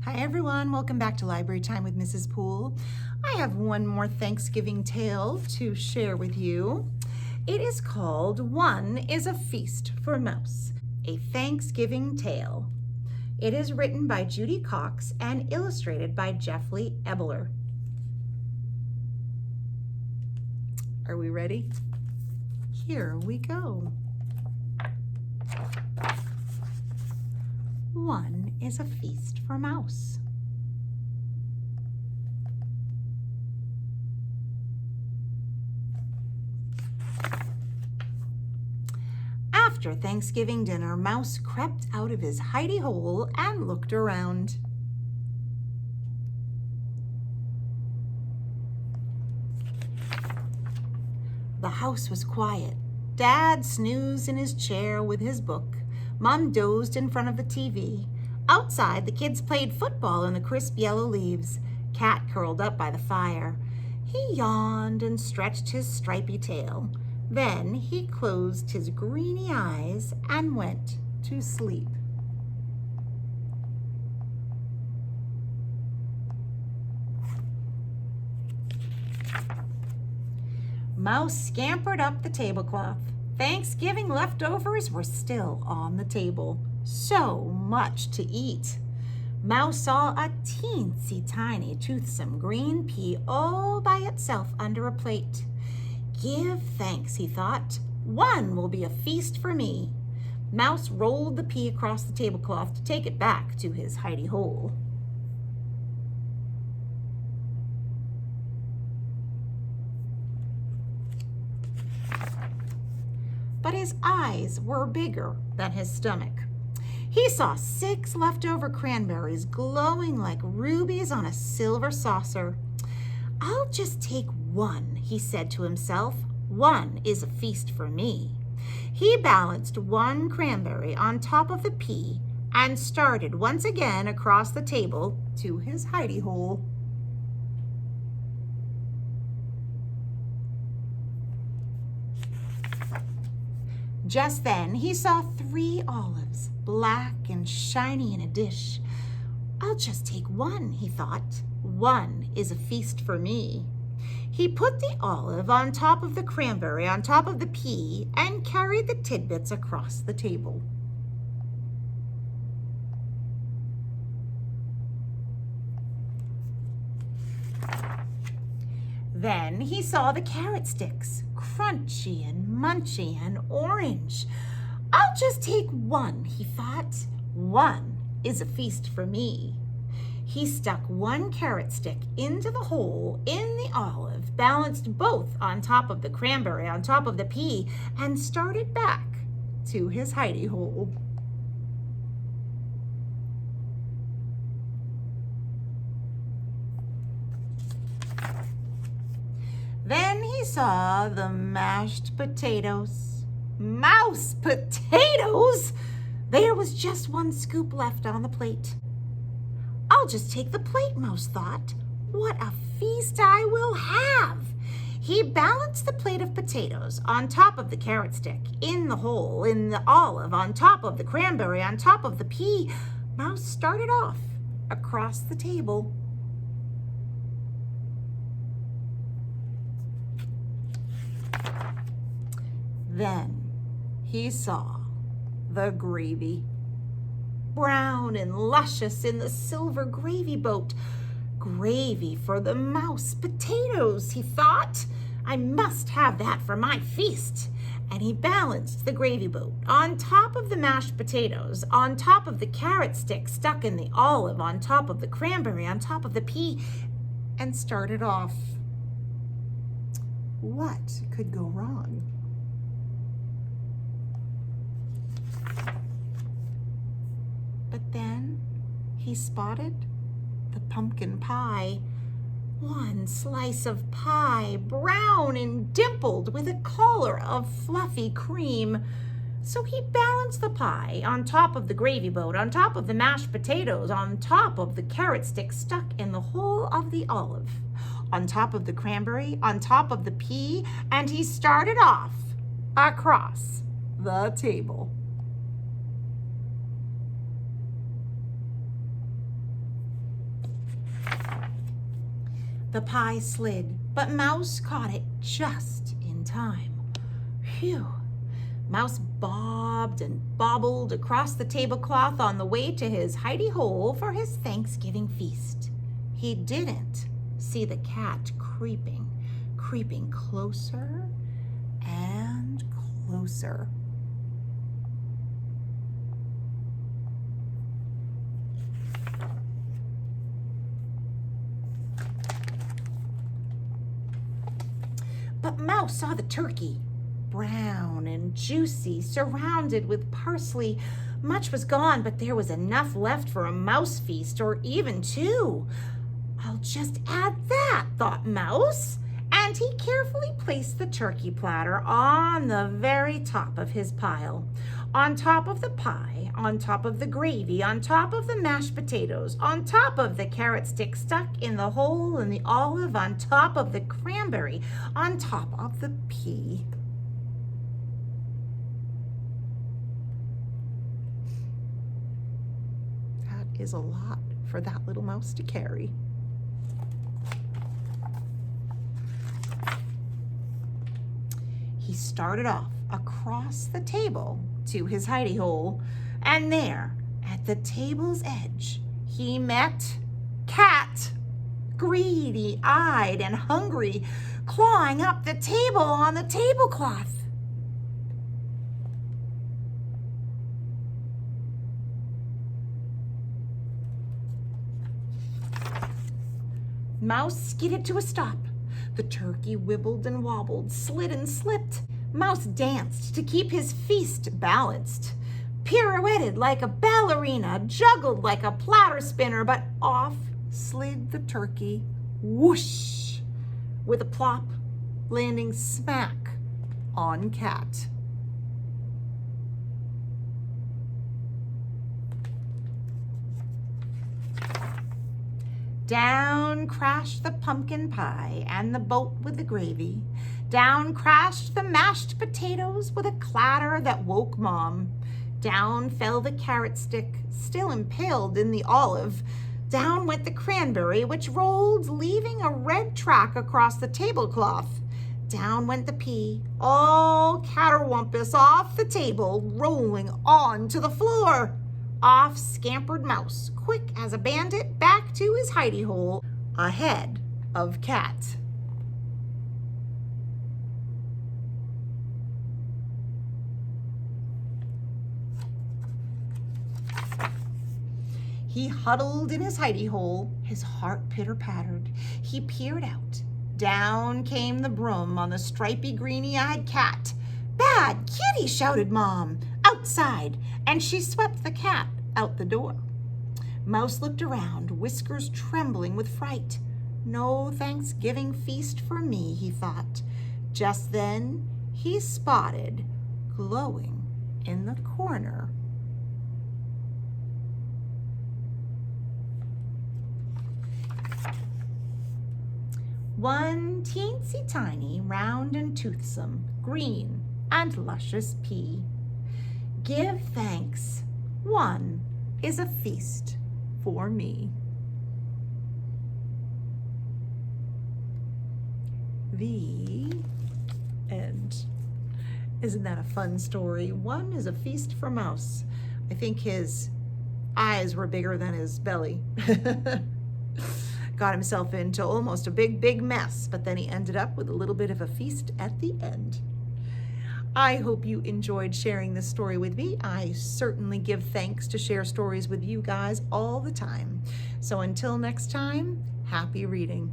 Hi everyone, welcome back to Library Time with Mrs. Poole. I have one more Thanksgiving tale to share with you. It is called One is a Feast for Mouse, a Thanksgiving tale. It is written by Judy Cox and illustrated by Ebbeler. Are we ready? Here we go. One is a feast for mouse. After Thanksgiving dinner, Mouse crept out of his hidey hole and looked around. The house was quiet. Dad snoozed in his chair with his book. Mom dozed in front of the TV. Outside, the kids played football in the crisp yellow leaves. Cat curled up by the fire. He yawned and stretched his stripy tail. Then he closed his greeny eyes and went to sleep. Mouse scampered up the tablecloth. Thanksgiving leftovers were still on the table. So much to eat. Mouse saw a teensy tiny toothsome green pea all by itself under a plate. Give thanks, he thought. One will be a feast for me. Mouse rolled the pea across the tablecloth to take it back to his hidey hole. But his eyes were bigger than his stomach. He saw 6 leftover cranberries glowing like rubies on a silver saucer. I'll just take one, he said to himself. One is a feast for me. He balanced one cranberry on top of the pea and started once again across the table to his hidey hole. Just then, he saw 3 olives, black and shiny in a dish. I'll just take one, he thought. One is a feast for me. He put the olive on top of the cranberry on top of the pea and carried the tidbits across the table. Then he saw the carrot sticks, crunchy and munchy and orange. I'll just take one, he thought. One is a feast for me. He stuck one carrot stick into the hole in the olive, balanced both on top of the cranberry on top of the pea, and started back to his hidey hole. Then he saw the mashed potatoes. Mouse potatoes! There was just one scoop left on the plate. I'll just take the plate, Mouse thought. What a feast I will have! He balanced the plate of potatoes on top of the carrot stick, in the hole, in the olive, on top of the cranberry, on top of the pea. Mouse started off across the table. Then he saw the gravy. Brown and luscious in the silver gravy boat. Gravy for the mouse potatoes, he thought. I must have that for my feast. And he balanced the gravy boat on top of the mashed potatoes, on top of the carrot stick stuck in the olive, on top of the cranberry, on top of the pea, and started off. What could go wrong? But then he spotted the pumpkin pie. One slice of pie, brown and dimpled with a collar of fluffy cream. So he balanced the pie on top of the gravy boat, on top of the mashed potatoes, on top of the carrot stick stuck in the hole of the olive, on top of the cranberry, on top of the pea, and he started off across the table. The pie slid, but Mouse caught it just in time. Phew! Mouse bobbed and bobbled across the tablecloth on the way to his hidey hole for his Thanksgiving feast. He didn't see the cat creeping closer and closer. But Mouse saw the turkey, brown and juicy, surrounded with parsley. Much was gone, but there was enough left for a mouse feast, or even two. I'll just add that, thought Mouse, and he carefully placed the turkey platter on the very top of his pile. On top of the pie, on top of the gravy, on top of the mashed potatoes, on top of the carrot stick stuck in the hole in the olive, on top of the cranberry, on top of the pea. That is a lot for that little mouse to carry. He started off across the table to his hidey hole, and there, at the table's edge, he met Cat, greedy-eyed and hungry, clawing up the table on the tablecloth. Mouse skidded to a stop. The turkey wibbled and wobbled, slid and slipped. Mouse danced to keep his feast balanced, pirouetted like a ballerina, juggled like a platter spinner, but off slid the turkey, whoosh, with a plop, landing smack on Cat. Down crashed the pumpkin pie and the boat with the gravy. Down crashed the mashed potatoes with a clatter that woke Mom. Down fell the carrot stick, still impaled in the olive. Down went the cranberry, which rolled, leaving a red track across the tablecloth. Down went the pea, all catterwampus off the table, rolling onto the floor. Off scampered Mouse, quick as a bandit, back to his hidey hole, ahead of Cat. He huddled in his hidey hole, his heart pitter-pattered. He peered out. Down came the broom on the stripy, greeny-eyed Cat. "Bad kitty!" shouted Mom. "Outside!" And she swept the cat out the door. Mouse looked around, whiskers trembling with fright. No Thanksgiving feast for me, he thought. Just then, he spotted, glowing in the corner, one teensy tiny, round and toothsome, green and luscious pea. Give thanks, one is a feast for me. The end. Isn't that a fun story? One is a feast for Mouse. I think his eyes were bigger than his belly. Got himself into almost a big mess, but then he ended up with a little bit of a feast at the end. I hope you enjoyed sharing this story with me. I certainly give thanks to share stories with you guys all the time. So until next time, happy reading.